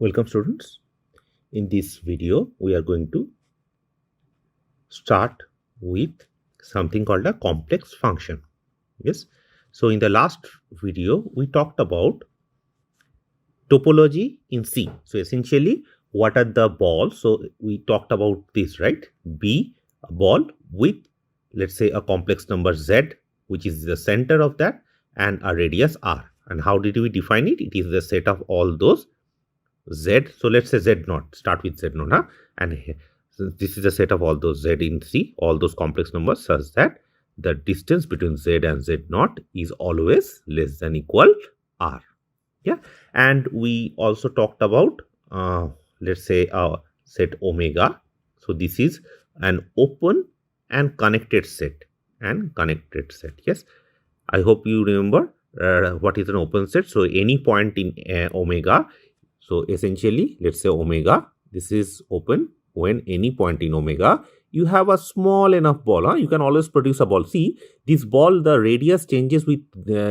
Welcome students. In this video, we are going to start with something called a complex function. Yes. So in the last video, we talked about topology in C. So essentially, what are the balls? So we talked about this, right? B, a ball with, let's say, a complex number Z, which is the center of that, and a radius R. And how did we define it? It is the set of all those Z. So let's say Z naught, start with Z naught, huh? And here, so this is a set of all those Z in C, all those complex numbers such that the distance between Z and Z naught is always less than equal R. Yeah. And we also talked about, let's say, set omega. So this is an open and connected set Yes. I hope you remember what is an open set. So any point in omega. So essentially, let's say omega, this is open when any point in omega, you have a small enough ball. Huh? You can always produce a ball. See, this ball, the radius changes with,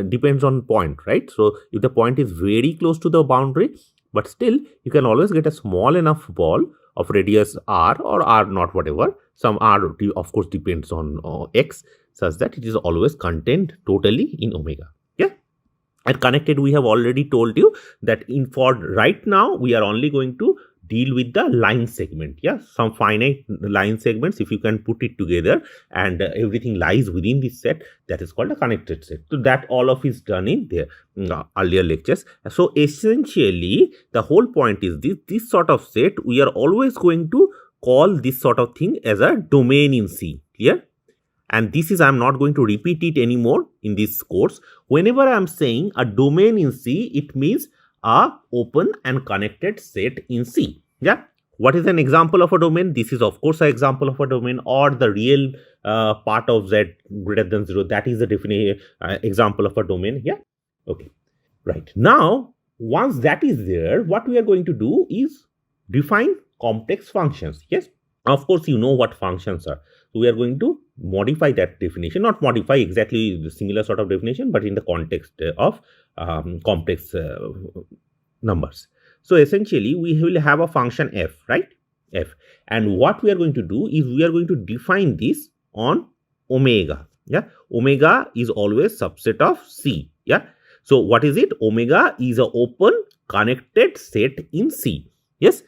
depends on point, right? So if the point is very close to the boundary, but still you can always get a small enough ball of radius r or r naught, whatever. Some r, of course, depends on x, such that it is always contained totally in omega. Yeah. And connected, we have already told you that for right now, we are only going to deal with the line segment. Yeah, some finite line segments, if you can put it together and everything lies within this set, that is called a connected set. So that all of is done in the earlier lectures. So essentially, the whole point is this sort of set, we are always going to call this sort of thing as a domain in C. Clear? And this is, I am not going to repeat it anymore in this course. Whenever I am saying a domain in C, it means a open and connected set in C. Yeah. What is an example of a domain? This is, of course, an example of a domain, or the real part of Z greater than 0. That is the definition example of a domain. Yeah. Okay. Right. Now, once that is there, what we are going to do is define complex functions. Yes. Of course, you know what functions are. So we are going to modify that definition, not modify exactly the similar sort of definition, but in the context of complex numbers. So essentially, we will have a function f, right? F. And what we are going to do is we are going to define this on omega. Yeah. Omega is always subset of C. Yeah. So what is it? Omega is an open connected set in C. Yes.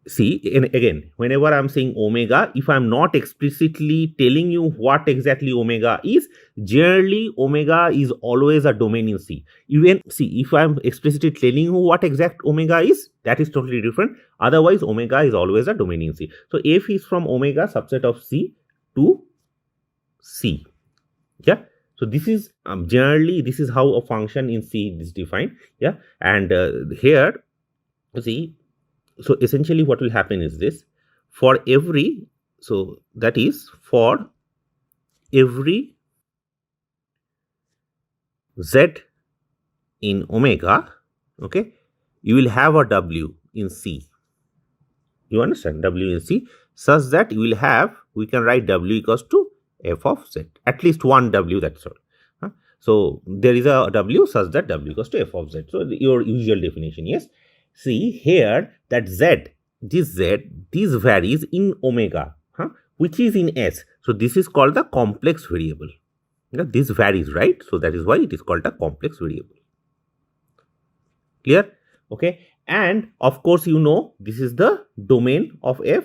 See, and again, whenever I'm saying omega, if I'm not explicitly telling you what exactly omega is, generally omega is always a domain in C. Even see, if I'm explicitly telling you what exact omega is, that is totally different. Otherwise, omega is always a domain in C. So f is from omega subset of C to C. Yeah. So this is generally, this is how a function in C is defined. Yeah. And here, see, so essentially what will happen is this, for every, so that is for every Z in omega, okay, you will have a W in C. You understand? W in C, such that you will have, we can write W equals to f of Z, at least one W, that's all. So there is a W such that W equals to f of Z. So your usual definition, yes. See here that Z, this varies in omega, which is in S. So this is called the complex variable. This varies, right? So that is why it is called a complex variable. Clear? Okay. And of course, you know, this is the domain of F.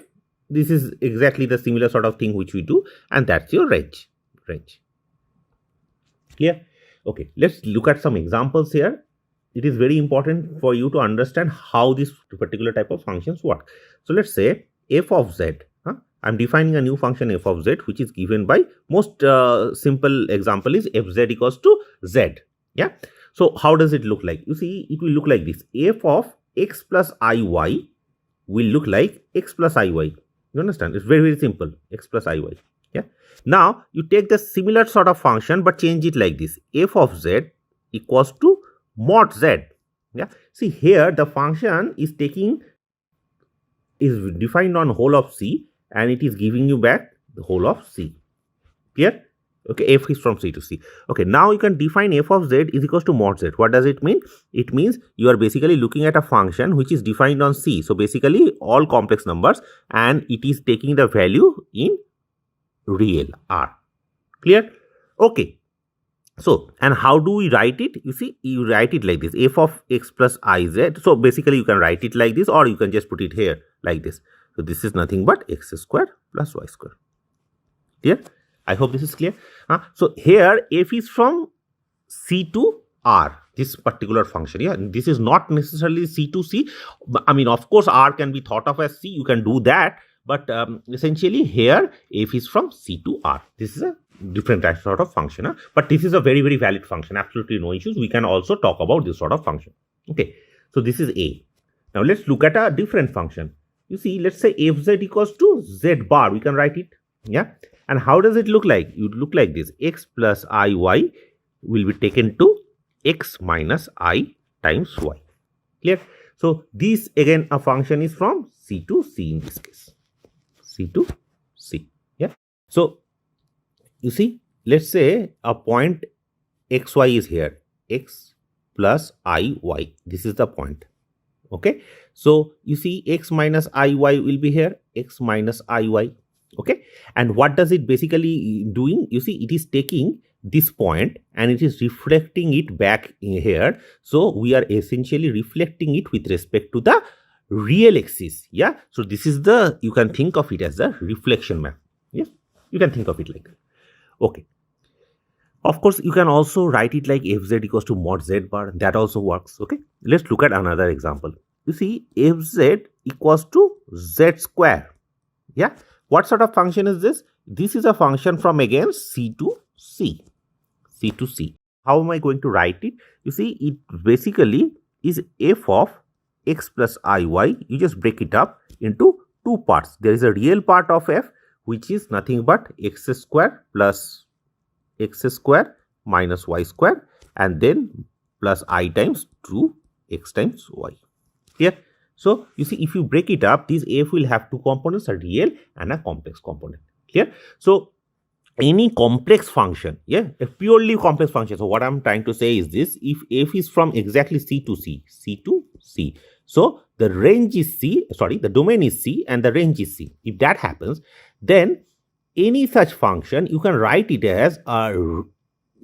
This is exactly the similar sort of thing which we do, and that's your range. Clear? Okay. Let's look at some examples here. It is very important for you to understand how this particular type of functions work. So let's say f of z. I'm defining a new function f of z, which is given by, most simple example is fz equals to z. Yeah. So how does it look like? You see, it will look like this. F of x plus iy will look like x plus iy. You understand? It's very, very simple. X plus iy. Yeah. Now you take the similar sort of function, but change it like this. F of z equals to mod z. Yeah. See here, the function is defined on whole of C, and it is giving you back the whole of C. Clear? Okay, f is from C to C. Okay, now you can define f of z is equals to mod z. What does it mean? It means you are basically looking at a function which is defined on C. So basically all complex numbers, and it is taking the value in real R. Clear? Okay. So, and how do we write it? You see, you write it like this, f of x plus iz. So basically you can write it like this, or you can just put it here like this. So this is nothing but x square plus y square. Clear? I hope this is clear. So here f is from C to R, this particular function. Yeah, this is not necessarily C to C. I mean, of course, R can be thought of as C. You can do that. But essentially here f is from C to R. This is a different sort of function. But this is a very, very valid function. Absolutely no issues. We can also talk about this sort of function. Okay. So this is A. Now let's look at a different function. You see, let's say fz equals to z bar. We can write it. Yeah. And how does it look like? It would look like this. X plus iy will be taken to x minus I times y. Clear? So this again a function is from C to C in this case. C to C. Yeah. So you see, let's say a point xy is here. X plus iy. This is the point. Okay. So you see x minus iy will be here. X minus iy. Okay. And what does it basically doing? You see, it is taking this point and it is reflecting it back in here. So we are essentially reflecting it with respect to the real axis. Yeah. So this is the, you can think of it as the reflection map. Yeah. You can think of it like that. Okay. Of course, you can also write it like fz equals to mod z bar. That also works. Okay. Let's look at another example. You see, fz equals to z square. Yeah. What sort of function is this? This is a function from again C to C. C to C. How am I going to write it? You see, it basically is f of x plus iy. You just break it up into two parts. There is a real part of f, which is nothing but x square plus x square minus y square, and then plus I times 2x times y. Clear? So you see, if you break it up, this f will have two components, a real and a complex component. Clear? So any complex function, yeah, a purely complex function. So what I'm trying to say is this: if f is from exactly C to C, C to C, so the range is C, sorry, the domain is C and the range is C. If that happens, then any such function, you can write it as a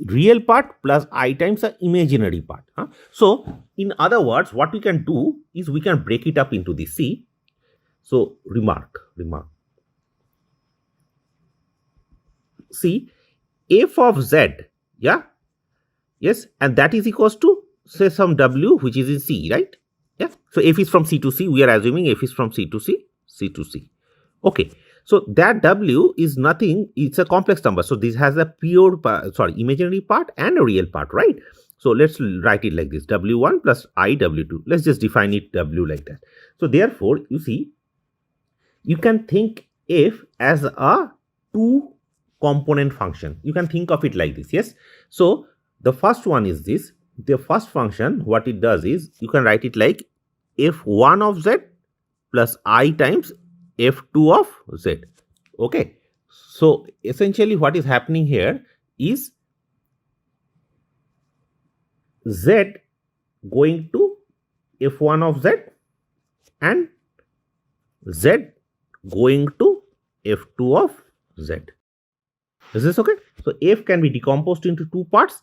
real part plus I times the imaginary part. So in other words, what we can do is we can break it up into the C. So remark. See, f of z, yeah, yes, and that is equals to say some w which is in C, right? Yeah. So f is from C to C. We are assuming f is from C to C, C to C. Okay. So that w is nothing, it's a complex number. So this has a pure, imaginary part and a real part, right? So let's write it like this, w1 plus I w2. Let's just define it w like that. So therefore, you see, you can think f as a two component function. You can think of it like this, yes? So the first one is this. The first function, what it does is, you can write it like f1 of z plus I times f2 of z. Okay. So essentially what is happening here is z going to f1 of z and z going to f2 of z. Is this okay? So f can be decomposed into two parts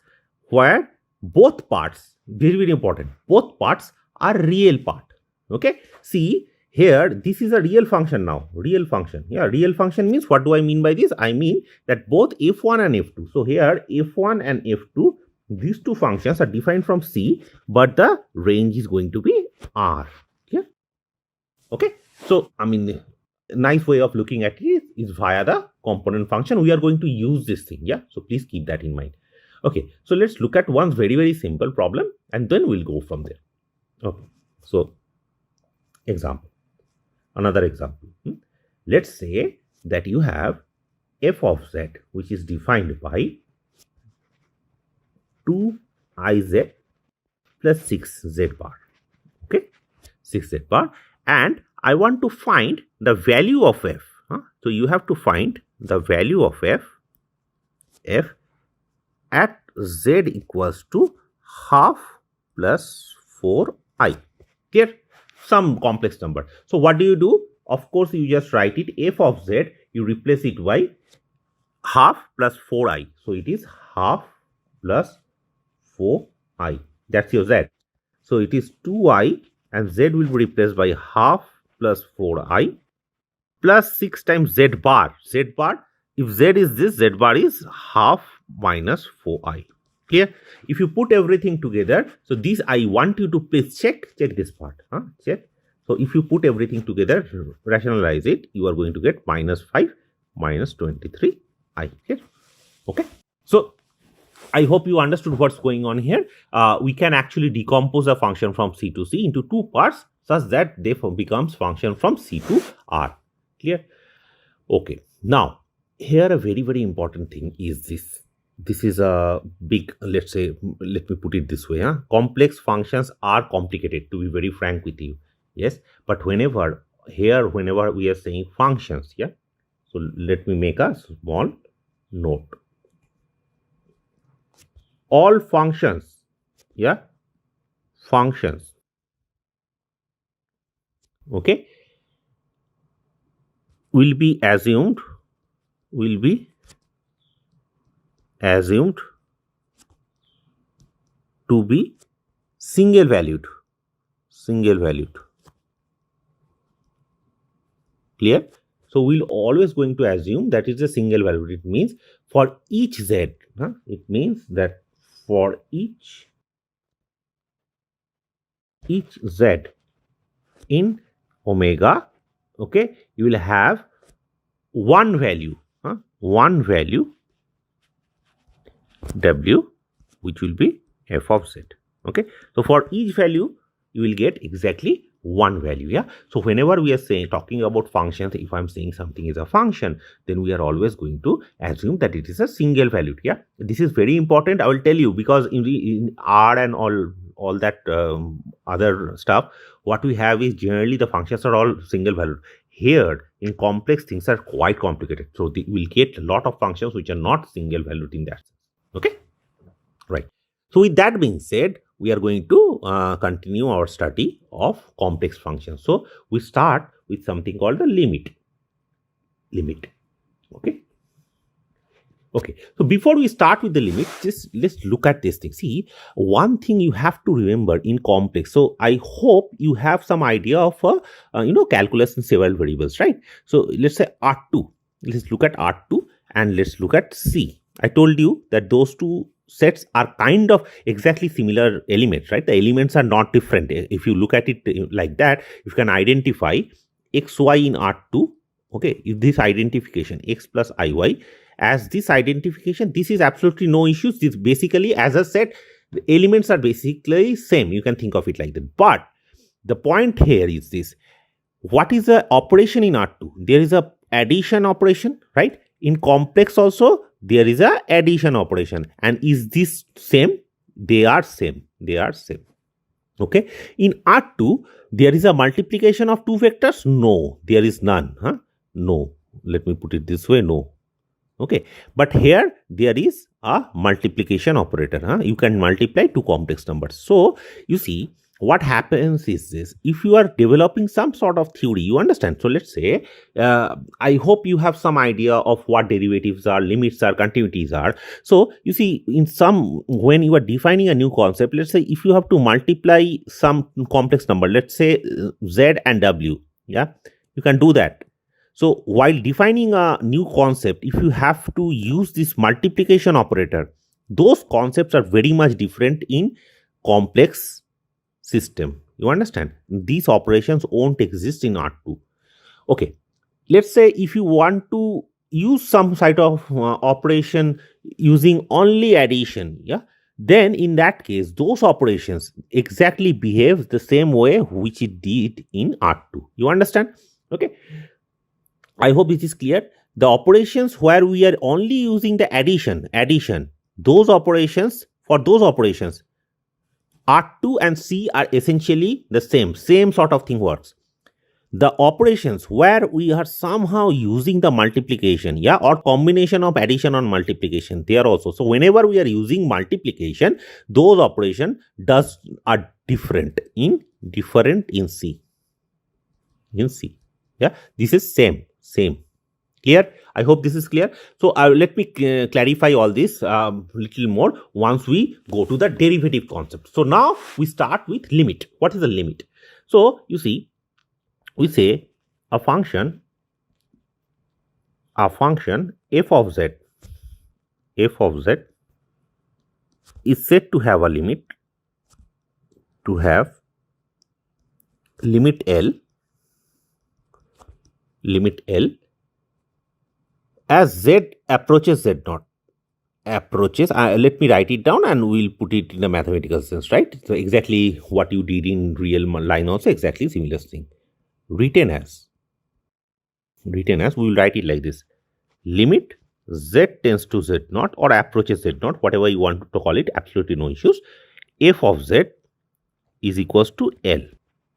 where both parts, very, very important, both parts are real part. Okay. See, here, this is a real function now, real function. Yeah, real function means, what do I mean by this? I mean that both f1 and f2. So here, f1 and f2, these two functions are defined from C, but the range is going to be R. Yeah. Okay. So, I mean, a nice way of looking at it is via the component function. We are going to use this thing. Yeah. So please keep that in mind. Okay. So let's look at one very, very simple problem and then we'll go from there. Okay. So, example. Another example. Let's say that you have f of z, which is defined by 2iz plus 6z bar. Okay, 6z bar, and I want to find the value of f. So you have to find the value of f f at z equals to half plus 4i. Clear? Some complex number. So what do you do? Of course, you just write it f of z, you replace it by half plus 4i. So it is half plus 4i. That's your z. So it is 2i and z will be replaced by half plus 4i plus 6 times z bar. Z bar, if z is this, z bar is half minus 4i. Clear? If you put everything together, so this I want you to please check this part. Check. So if you put everything together, rationalize it, you are going to get minus 5 minus 23i. Okay. So I hope you understood what's going on here. We can actually decompose a function from C to C into two parts such that they becomes function from C to R. Clear? Okay. Now, here a very, very important thing is this. This is a big, let's say, let me put it this way. Complex functions are complicated, to be very frank with you. Yes. But whenever we are saying functions, yeah. So let me make a small note. All functions, yeah, functions, okay, will be assumed to be single valued. Clear? So we'll always going to assume that is a single value. It means for each z, it means that for each z in omega, okay, you will have one value w, which will be f of z. Okay, so for each value you will get exactly one value. Yeah, so whenever we are talking about functions, if I'm saying something is a function, then we are always going to assume that it is a single valued. Yeah, this is very important. I will tell you, because in R and all that other stuff, what we have is generally the functions are all single valued. Here in complex, things are quite complicated, so we will get a lot of functions which are not single valued in that sense. Okay, right. So with that being said, we are going to continue our study of complex functions. So we start with something called the limit. Okay. So before we start with the limit, just let's look at this thing. See, one thing you have to remember in complex. So I hope you have some idea of calculus in several variables, right? So let's say R2. Let's look at R2 and let's look at C. I told you that those two sets are kind of exactly similar elements, right? The elements are not different. If you look at it like that, you can identify xy in R2. Okay, if this identification x plus iy as this identification, this is absolutely no issues. This basically, as I said, the elements are basically same. You can think of it like that. But the point here is this: what is the operation in R2? There is a addition operation, right? In complex also there is a addition operation, and is this same? They are same. Okay. In R2 there is a multiplication of two vectors. No, there is none. No. Let me put it this way. No. Okay. But here there is a multiplication operator. You can multiply two complex numbers. So you see, what happens is this: if you are developing some sort of theory, you understand. So let's say, I hope you have some idea of what derivatives are, limits are, continuities are. So you see, when you are defining a new concept, let's say if you have to multiply some complex number, let's say z and w, yeah, you can do that. So while defining a new concept, if you have to use this multiplication operator, those concepts are very much different in complex system. You understand? These operations won't exist in R2. Okay. Let's say if you want to use some sort of operation using only addition, yeah, then in that case, those operations exactly behave the same way which it did in R2. You understand? Okay. I hope it is clear. The operations where we are only using the addition, those operations, R2 and C are essentially the same sort of thing works. the operations where we are somehow using the multiplication, yeah, or combination of addition or multiplication there also. So whenever we are using multiplication, those operation are different in C. Yeah, this is same. Clear? I hope this is clear. So let me clarify all this little more once we go to the derivative concept. So now we start with limit. What is the limit? So you see, we say a function f of z is said to have a limit L as z approaches z naught. Let me write it down and we'll put it in a mathematical sense, right? So exactly what you did in real line also, exactly similar thing. Written as we will write it like this: limit z tends to z naught or approaches z naught, whatever you want to call it, absolutely no issues. F of z is equals to L.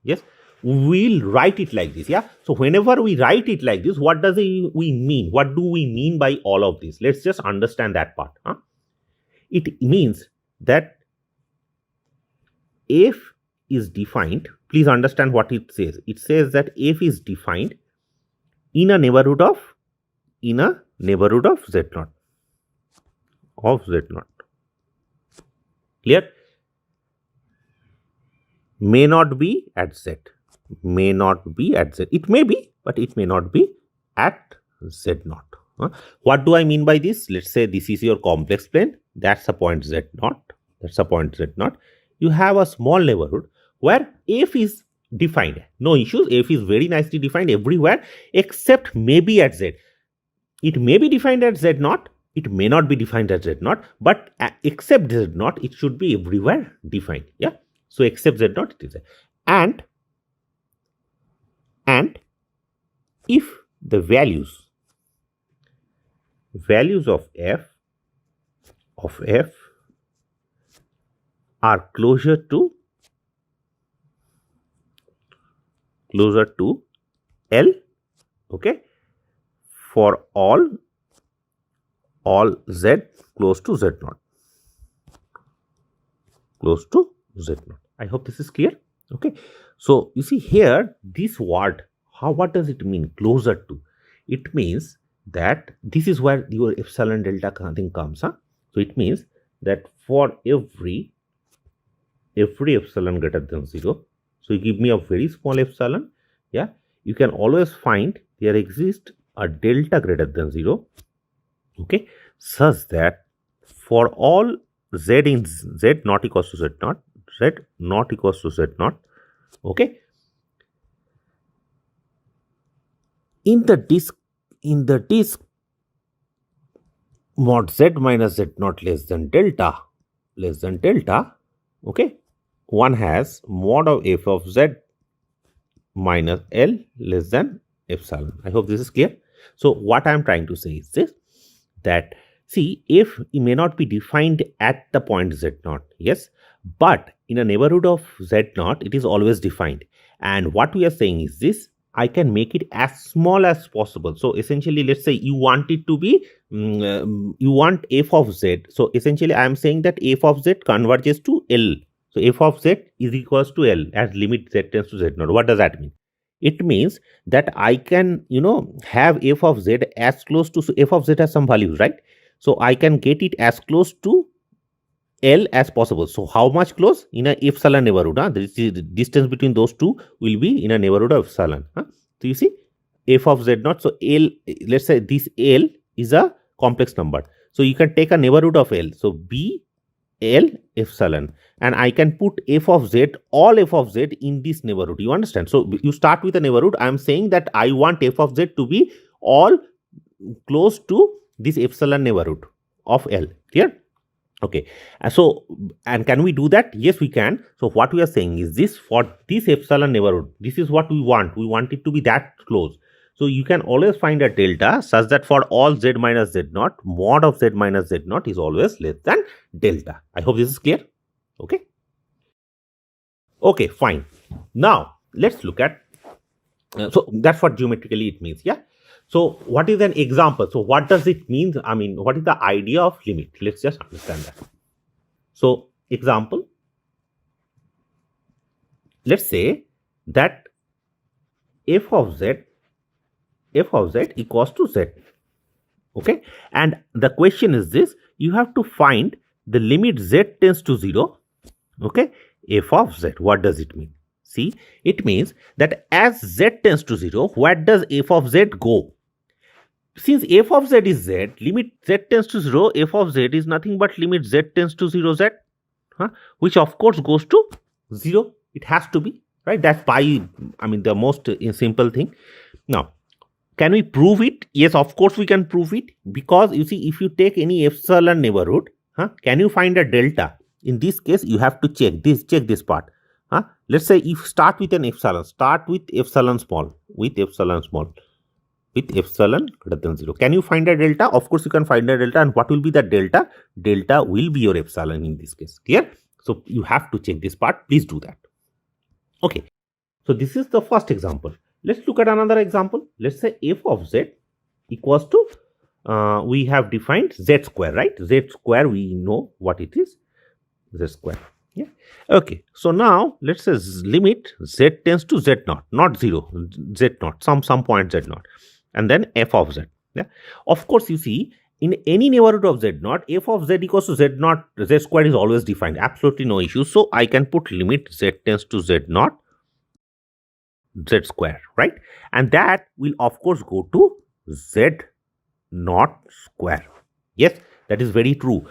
Yes, we'll write it like this. Yeah, so whenever we write it like this, what does we mean? What do we mean by all of this? Let's just understand that part. It means that f is defined. Please understand what it says. It says that f is defined in a neighborhood of z naught, Clear? May not be at z. It may be, but it may not be at z naught. What do I mean by this? Let's say this is your complex plane. That's a point z naught. You have a small neighborhood where f is defined. No issues. F is very nicely defined everywhere except maybe at z. It may be defined at z naught. It may not be defined at z naught. But except z naught, it should be everywhere defined. Yeah. So except z naught, it is and if the values of f are closer to L, okay, for all z close to z naught. I hope this is clear. Okay, so you see here this word, what does it mean, closer to? It means that this is where your epsilon delta thing comes. So it means that for every epsilon greater than 0, so you give me a very small epsilon, yeah, you can always find there exists a delta greater than 0, okay, such that for all z in z not equals to z naught, okay, in the disk mod z minus z naught less than delta, okay, one has mod of f of z minus L less than epsilon. I hope this is clear. So what I am trying to say is this, that see, f may not be defined at the point z naught, yes, but in a neighborhood of z naught, it is always defined. And what we are saying is this, I can make it as small as possible. So essentially, let's say you want it to be, you want f of z. So essentially, I am saying that f of z converges to L. So f of z is equals to L as limit z tends to z naught. What does that mean? It means that I can, have f of z as close to, so f of z has some values, right? So I can get it as close to L as possible. So how much close? In a epsilon neighborhood. The distance between those two will be in a neighborhood of epsilon. So you see f of z naught. So L, let's say this L is a complex number. So you can take a neighborhood of L. So B L epsilon, and I can put f of z, all f of z in this neighborhood. You understand? So you start with a neighborhood. I am saying that I want f of z to be all close to this epsilon neighborhood of L. Clear? Okay. So, and can we do that? Yes, we can. So what we are saying is this, for this epsilon neighborhood, this is what we want. We want it to be that close. So you can always find a delta such that for all z minus z naught, mod of z minus z naught is always less than delta. I hope this is clear. Okay. Okay, fine. Now let's look at So that's what geometrically it means. Yeah. So what is an example? So what does it mean? I mean, what is the idea of limit? Let's just understand that. So example, let's say that f of z equals to z. Okay. And the question is this, you have to find the limit z tends to 0. Okay. F of z, what does it mean? See, it means that as z tends to 0, where does f of z go? Since f of z is z, limit z tends to 0, f of z is nothing but limit z tends to 0 z, which of course goes to 0. It has to be, right? That's by, I mean, the most simple thing. Now, can we prove it? Yes, of course we can prove it, because you see, if you take any epsilon neighborhood, can you find a delta? In this case, you have to check this part. Let's say if start with an epsilon, start with epsilon small, with epsilon greater than 0. Can you find a delta? Of course you can find a delta. And what will be the delta? Delta will be your epsilon in this case. Clear? So you have to check this part. Please do that. Okay. So this is the first example. Let's look at another example. Let's say f of z equals to, we have defined z square, right? Z square, we know what it is. Z square. Yeah. Okay. So now let's say limit z tends to z naught, not 0, z naught, some point z naught, and then f of z. Yeah. Of course, you see, in any neighborhood of z naught, f of z equals to z naught, z square is always defined. Absolutely no issue. So I can put limit z tends to z naught, z square, right? And that will of course go to z naught square. Yes, that is very true.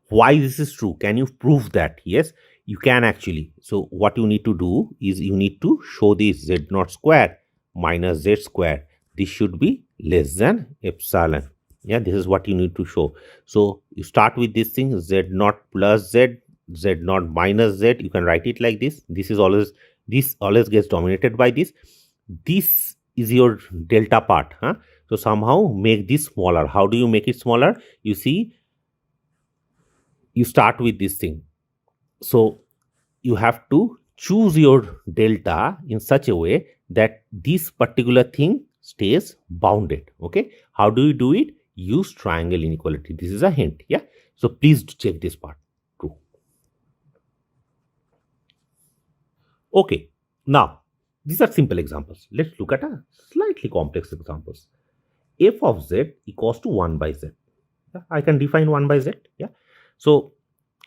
Why this is true? Can you prove that? Yes, you can actually. So what you need to do is you need to show this z naught square minus z square. This should be less than epsilon. Yeah, this is what you need to show. So you start with this thing, z naught plus z, z naught minus z. You can write it like this. This always gets dominated by this. This is your delta part. So somehow make this smaller. How do you make it smaller? You see, you start with this thing. So you have to choose your delta in such a way that this particular thing stays bounded. Okay. How do you do it? Use triangle inequality. This is a hint. Yeah. So please check this part too. Okay. Now, these are simple examples. Let's look at a slightly complex examples. F of z equals to 1 by z. Yeah, I can define 1 by z. Yeah. So,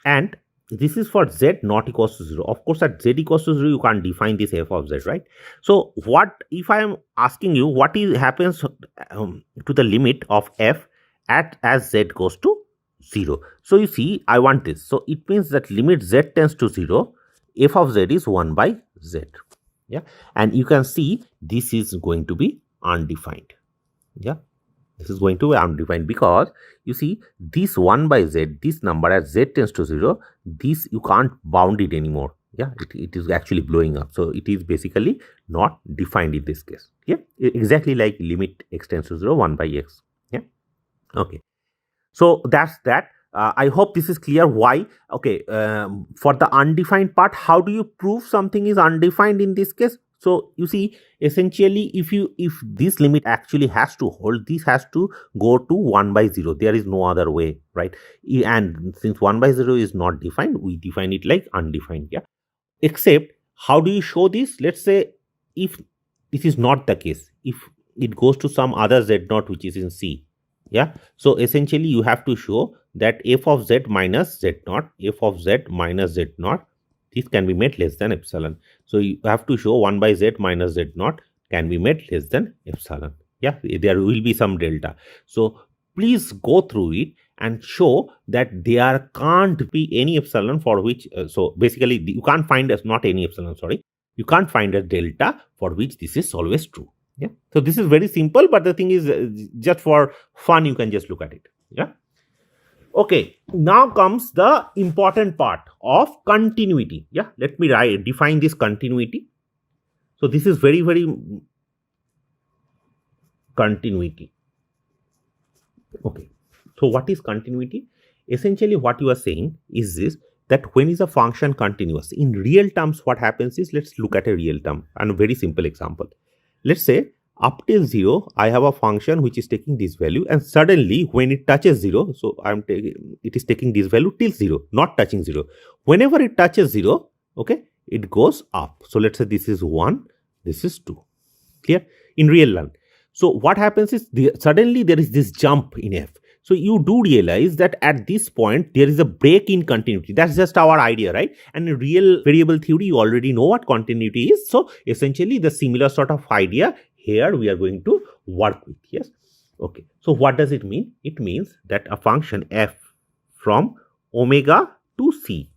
and this is for z not equals to 0. Of course, at z equals to 0, you can't define this f of z, right? So, what if I am asking you what happens to the limit of f as z goes to 0? So, you see, I want this. So, it means that limit z tends to 0, f of z is 1 by z. Yeah, and you can see this is going to be undefined. Yeah, this is going to be undefined because you see this 1 by z, this number as z tends to 0, this you can't bound it anymore. Yeah, it is actually blowing up. So it is basically not defined in this case. Yeah, exactly like limit x tends to 0, 1 by x. Yeah, okay. So that's that. I hope this is clear why. Okay, for the undefined part, how do you prove something is undefined in this case? So you see, essentially, if this limit actually has to hold, this has to go to 1 by 0. There is no other way, right? And since 1 by 0 is not defined, we define it like undefined. Yeah. Except, how do you show this? Let's say if this is not the case, if it goes to some other z naught which is in C. Yeah. So essentially, you have to show that f of z minus z naught, f of z minus z naught, this can be made less than epsilon. So you have to show 1 by z minus z naught can be made less than epsilon. Yeah, there will be some delta. So please go through it and show that there can't be any epsilon for which, so basically you can't find as not any epsilon, sorry, you can't find a delta for which this is always true. Yeah, so this is very simple, but the thing is just for fun, you can just look at it. Yeah. Okay, now comes the important part of continuity. Yeah, let me define this continuity. So this is very, very continuity. Okay, so what is continuity? Essentially, what you are saying is this, that when is a function continuous? In real terms, what happens is, let's look at a real term and a very simple example. let's say up till 0, I have a function which is taking this value, and suddenly when it touches 0, so it is taking this value till 0, not touching 0. Whenever it touches 0, okay, it goes up. So let's say this is 1, this is 2. Clear? In real life. So what happens is suddenly there is this jump in f. So you do realize that at this point there is a break in continuity. That's just our idea, right? And in real variable theory, you already know what continuity is. So essentially the similar sort of idea here we are going to work with. Yes. Okay. So what does it mean? It means that a function f from omega to c,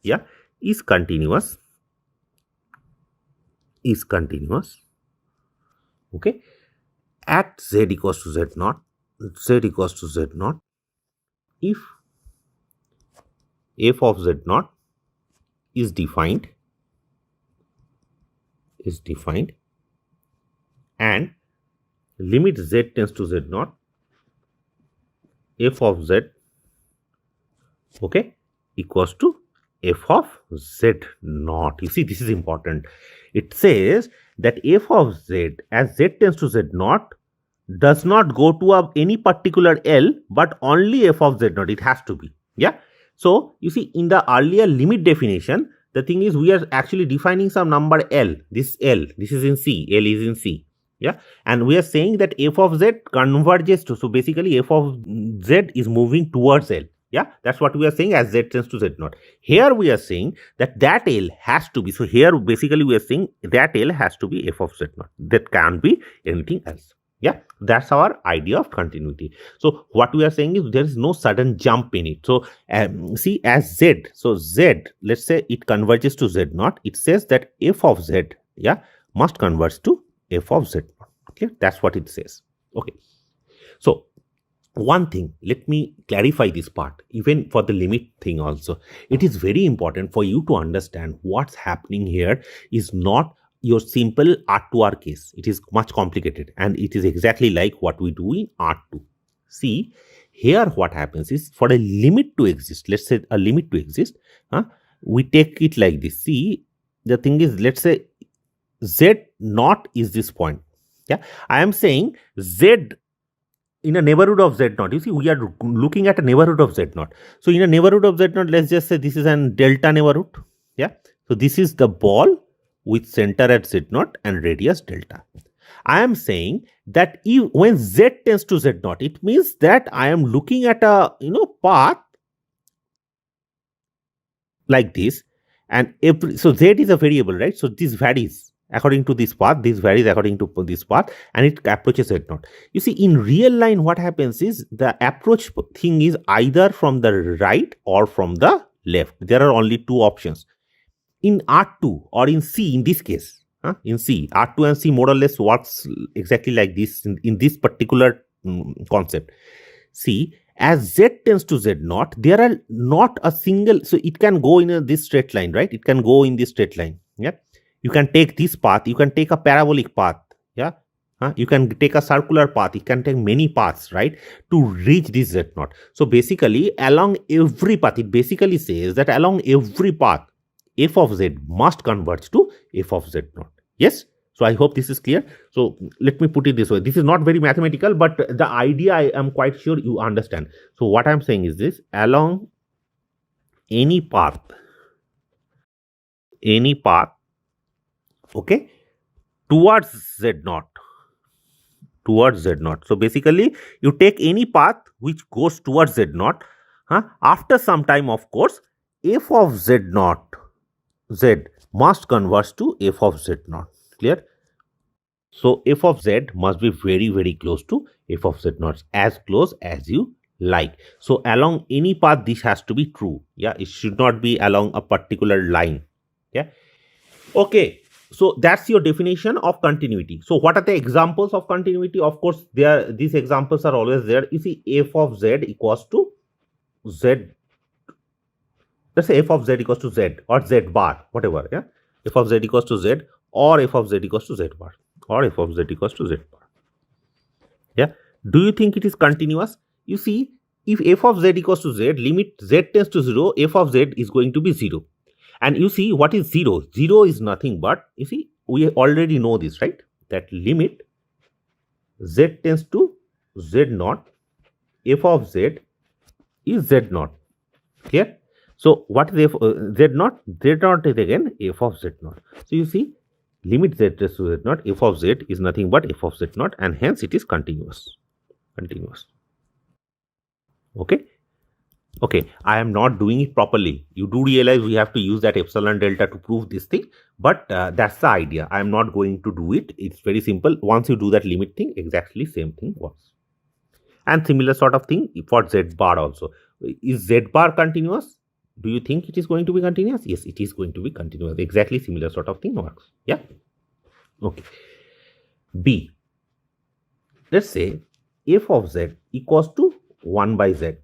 yeah, is continuous. Okay, at z equals to z naught, if f of z naught is defined and limit z tends to z naught, f of z, okay, equals to f of z naught. You see, this is important. It says that f of z as z tends to z naught does not go to any particular L, but only f of z naught. It has to be. Yeah. So you see, in the earlier limit definition, the thing is we are actually defining some number L. This is in C. L is in C. Yeah. And we are saying that f of z converges to, so basically f of z is moving towards L. Yeah, that's what we are saying as z tends to z naught. Here we are saying that L has to be. So here basically we are saying that L has to be f of z naught. That can't be anything else. Yeah, that's our idea of continuity. So what we are saying is there is no sudden jump in it. So see, as z, so z, let's say it converges to z naught. It says that f of z, yeah, must converge to f of z naught. Okay, that's what it says. Okay, so one thing, let me clarify this part, even for the limit thing also. It is very important for you to understand what's happening here is not your simple R2R case. It is much complicated, and it is exactly like what we do in R2. See, here what happens is for a limit to exist, let's say a limit to exist, we take it like this. See, the thing is, let's say z naught is this point. Yeah, I am saying z in a neighborhood of z naught. You see, we are looking at a neighborhood of z naught. So in a neighborhood of z naught, let's just say this is an delta neighborhood. Yeah. So this is the ball with center at z naught and radius delta. I am saying that when z tends to z naught, it means that I am looking at a path like this, and so z is a variable, right? So this varies according to this path, this varies according to this path, and it approaches z naught. You see, in real line, what happens is the approach thing is either from the right or from the left. There are only two options. In R2 or in C, in this case, in C, R2 and C more or less works exactly like this in this particular concept. See, as z tends to z naught, there are not a single, so it can go in this straight line, right? It can go in this straight line. Yeah. You can take this path, you can take a parabolic path, yeah. You can take a circular path, you can take many paths, right, to reach this z naught. So basically, along every path, it basically says that along every path, f of z must converge to f of z naught. Yes. So I hope this is clear. So let me put it this way. This is not very mathematical, but the idea I am quite sure you understand. So what I am saying is this: along any path, okay, towards z naught. So basically, you take any path which goes towards z naught. After some time, of course, f of z naught, z must converge to f of z naught. Clear? So f of z must be very, very close to f of z naught, as close as you like. So along any path, this has to be true. Yeah, it should not be along a particular line. Yeah. Okay. So that's your definition of continuity. So what are the examples of continuity? Of course, these examples are always there. You see, f of z equals to z. Let's say f of z equals to z or z bar, whatever. Yeah, f of z equals to z, or f of z equals to z bar, or f of z equals to z bar. Yeah. Do you think it is continuous? You see, if f of z equals to z, limit z tends to 0, f of z is going to be 0. And you see, what is 0? 0 is nothing but, you see, we already know this, right? that limit z tends to z naught, f of z is z naught. Clear? So what is f z naught? Z naught is again f of z naught. So you see, limit z tends to z naught, f of z is nothing but f of z naught, and hence it is continuous. Okay. Okay, I am not doing it properly. You do realize we have to use that epsilon delta to prove this thing, but that's the idea. I am not going to do it. It's very simple. Once you do that limit thing, exactly same thing works. And similar sort of thing for z bar also. Is z bar continuous? Do you think it is going to be continuous? Yes, it is going to be continuous. Exactly similar sort of thing works. Yeah. Okay. B. Let's say f of z equals to 1 by z.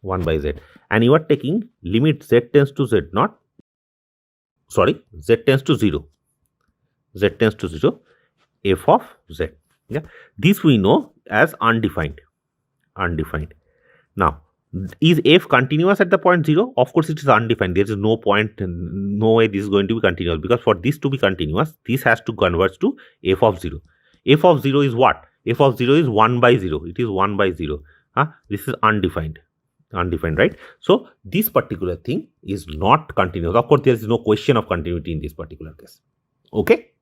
1 by z, and you are taking limit z tends to z naught, sorry, z tends to 0, f of z. Yeah, this we know as undefined. Now, is f continuous at the point 0? Of course, it is undefined. There is no point, no way this is going to be continuous, because for this to be continuous, this has to converge to f of 0. F of 0 is what? F of 0 is 1 by 0. It is 1 by 0. This is undefined, right? So this particular thing is not continuous. Of course, there is no question of continuity in this particular case. Okay,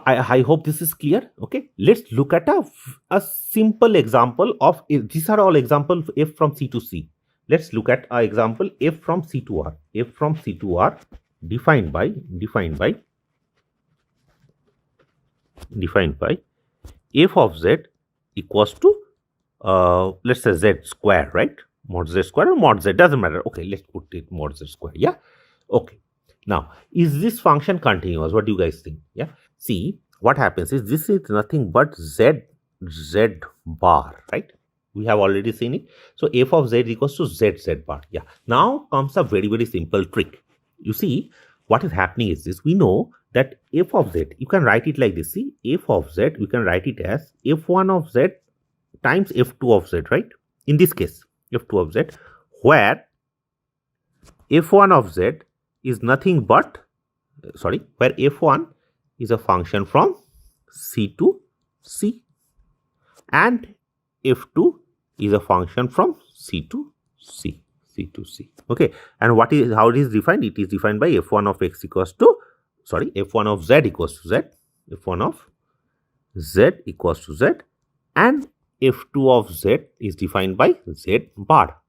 I hope this is clear. Okay, let's look at a simple example of, these are all examples f from C to C. Let's look at an example f from C to R. F from C to R defined by f of z equals to let's say z square, right? Mod z square or mod z, doesn't matter. Okay, let's put it mod z square. Yeah. Okay. Now, is this function continuous? What do you guys think? Yeah. See, what happens is this is nothing but z bar, right? We have already seen it. So f of z equals to z bar. Yeah. Now comes a very simple trick. You see, what is happening is this. We know that f of z, you can write it like this. See, f of z, we can write it as f1 of z times f2 of z, right? In this case, f2 of z, where f1 of z is nothing but, where f1 is a function from C to C and f2 is a function from C to C. Okay, and how it is defined? It is defined by f1 of x equals to, f1 of z equals to z, f1 of z equals to z, and f2 of z is defined by z bar.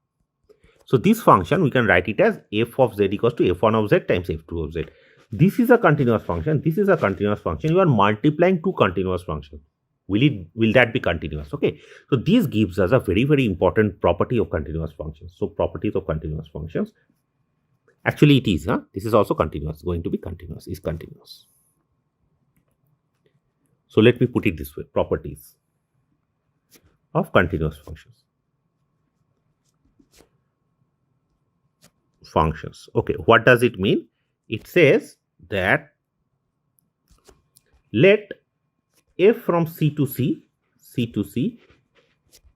So this function we can write it as f of z equals to f1 of z times f2 of z. This is a continuous function. This is a continuous function. You are multiplying two continuous functions. Will that be continuous? Okay. So this gives us a very important property of continuous functions. So properties of continuous functions. Actually, it is. This is also continuous. Going to be continuous. Is continuous. So let me put it this way. Properties of continuous functions. Okay, what does it mean? It says that let f from C to C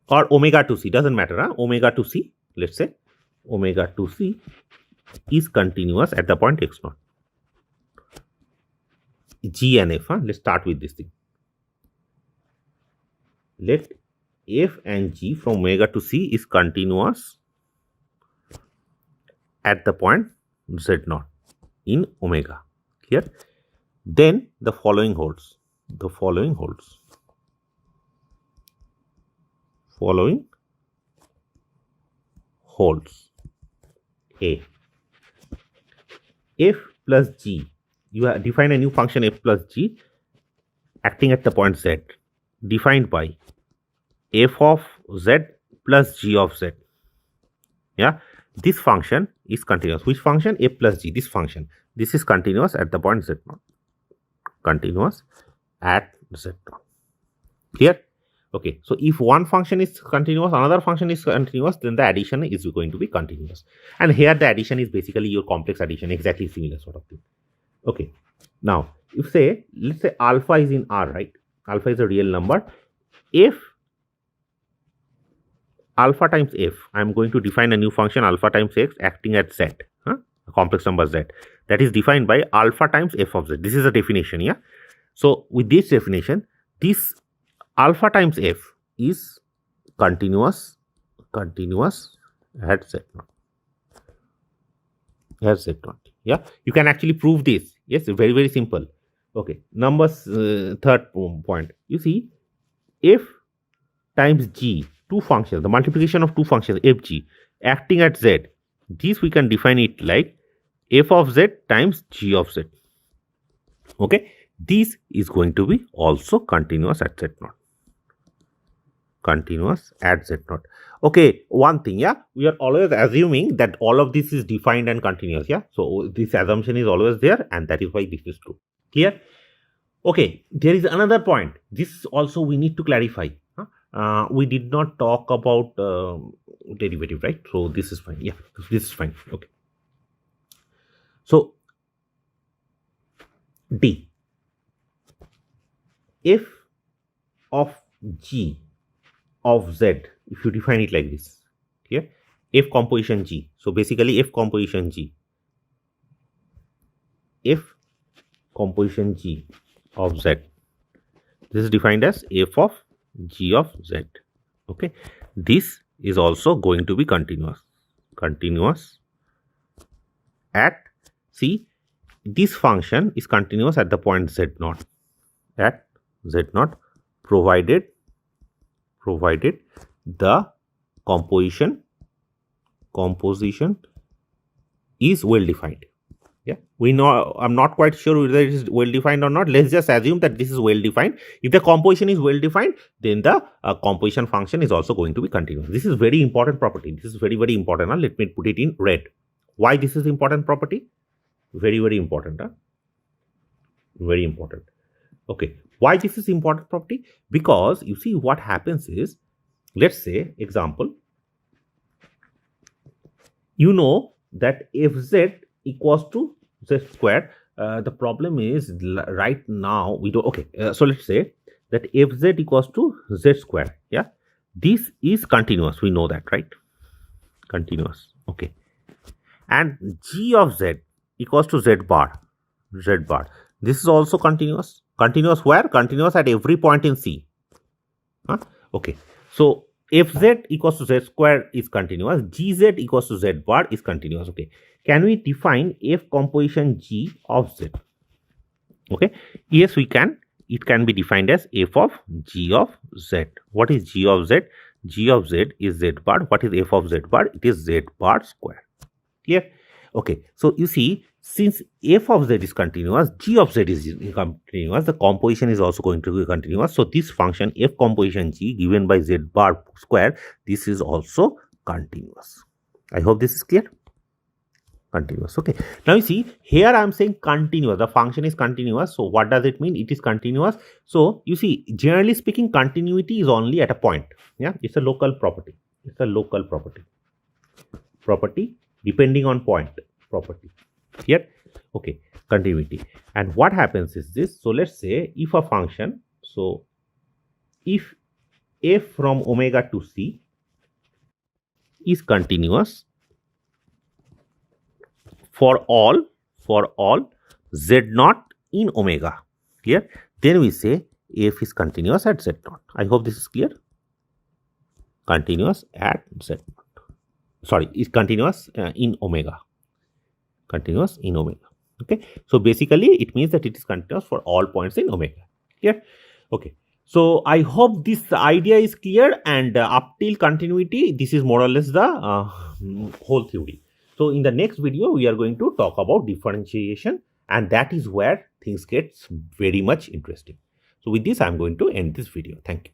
or omega to C, doesn't matter, omega to C, let's say omega to C is continuous at the point x naught. G and f, let's start with this thing. Let f and g from omega to C is continuous at the point z naught in omega. Here, then the following holds. A. F plus g. You have defined a new function f plus g acting at the point z, defined by f of z plus g of z. Yeah, this function is continuous. Which function? F plus g. This function. This is continuous at the point z naught. Continuous at z naught. Clear? Okay. So if one function is continuous, another function is continuous, then the addition is going to be continuous. And here the addition is basically your complex addition, exactly similar sort of thing. Okay. Now, if let's say alpha is in R, right? Alpha is a real number. If alpha times f, I am going to define a new function alpha times x acting at z, a complex number z, that is defined by alpha times f of z. This is a definition, yeah. So with this definition, this alpha times f is continuous at z naught. At z naught. Yeah, you can actually prove this. Yes, very, very simple. Okay, numbers, third point. You see, f times g, two functions, the multiplication of two functions fg acting at z. This we can define it like f of z times g of z. Okay, this is going to be also continuous at z naught. Continuous at z naught. Okay, one thing, yeah, we are always assuming that all of this is defined and continuous. Yeah, so this assumption is always there, and that is why this is true. Clear? Okay, there is another point. This also we need to clarify. We did not talk about derivative, right? So this is fine. Yeah, this is fine. Okay. So D, f of g of z, if you define it like this, here f composition g. So basically f composition g, f composition g of z. This is defined as f of g of z. Okay, this is also going to be continuous. Continuous at, see, this function is continuous at the point z naught. At z naught, provided the composition is well defined. Yeah, we know, I'm not quite sure whether it is well defined or not. Let's just assume that this is well defined. If the composition is well defined, then the composition function is also going to be continuous. This is very important property. This is very, very important. Let me put it in red. Why this is important property? Very, very important. Very important. Okay, why this is important property? Because you see what happens is, let's say example, you know that fz equals to z square. The problem is right now we don't. Okay, so let's say that fz equals to z square. Yeah, this is continuous. We know that, right? Continuous. Okay, and g of z equals to z bar. This is also continuous. Continuous where? Continuous at every point in C. Okay. So fz equals to z square is continuous. Gz equals to z bar is continuous. Okay. Can we define f composition g of z? Okay. Yes, we can. It can be defined as f of g of z. What is g of z? G of z is z bar. What is f of z bar? It is z bar square. Clear? Okay. So you see, since f of z is continuous, g of z is continuous, the composition is also going to be continuous. So this function f composition g given by z bar square, this is also continuous. I hope this is clear. Continuous. Okay. Now you see, here I am saying continuous. The function is continuous. So what does it mean? It is continuous. So you see, generally speaking, continuity is only at a point. Yeah, it's a local property. It's a local property. Property depending on point property. Here, okay, continuity. And what happens is this. So let's say if a function, so if f from omega to c is continuous for all z naught in omega, clear, then we say f is continuous at z naught. I hope this is clear. Continuous at z naught. Sorry, is continuous in omega. Continuous in omega. Okay, so basically it means that it is continuous for all points in omega. Clear? Okay, so I hope this idea is clear, and up till continuity, this is more or less the whole theory. So in the next video, we are going to talk about differentiation, and that is where things get very much interesting. So with this, I am going to end this video. Thank you.